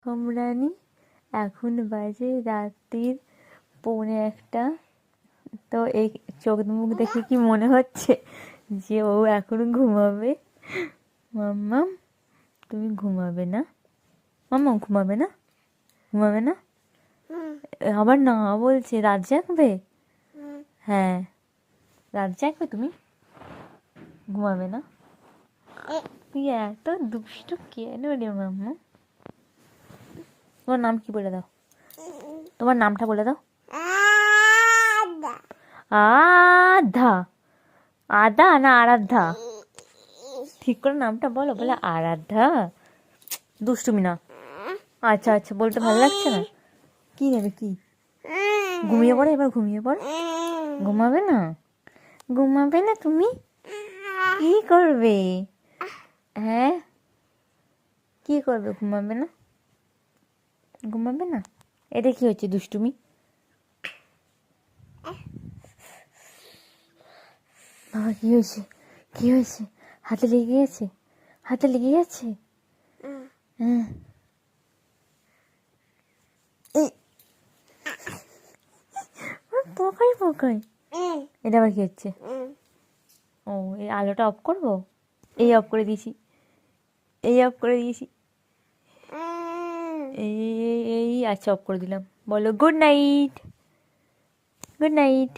রানী, এখন বাজে রাত্রির 1:45। তো এই চোখ মুখ দেখে কি মনে হচ্ছে যে ও এখন ঘুমাবে? মাম্মাম, তুমি ঘুমাবে না? মাম্মাম ঘুমাবে না? ঘুমাবে না? আবার না বলছে, রাত জাগবে? হ্যাঁ, রাত জাগবে তুমি? ঘুমাবে না? তুই এত দুষ্টু কেন রে মাম্মা? তোমার নাম কি বলে দাও? তোমার নামটা বলে দাও। আধা। আদা না আরাধ্যা? ঠিক করে নামটা বলো। বলে আরাধ্যা। দুষ্টুমি না। আচ্ছা আচ্ছা, বলতে ভালো লাগছে না? কি নেবে কি? ঘুমিয়ে পড়ো এবার, ঘুমিয়ে পড়ো। ঘুমাবে না? ঘুমাবে না তুমি? কি করবে? হ্যাঁ, কি করবে? ঘুমাবে না? ঘুমাবে না? এটা কি হচ্ছে দুষ্টুমি? বাবা, কি হয়েছে? কি হয়েছে? হাতে লেগে গেছে? হাতে লেগে গেছে? হ্যাঁ। পোকাই পোকাই। এটা আবার কি হচ্ছে? ও, এই আলোটা অফ করবো? এই অফ করে দিয়েছি, এই অফ করে দিয়েছি, এই আচ্ছা অফ করে দিলাম। বলো গুড নাইট। Good night.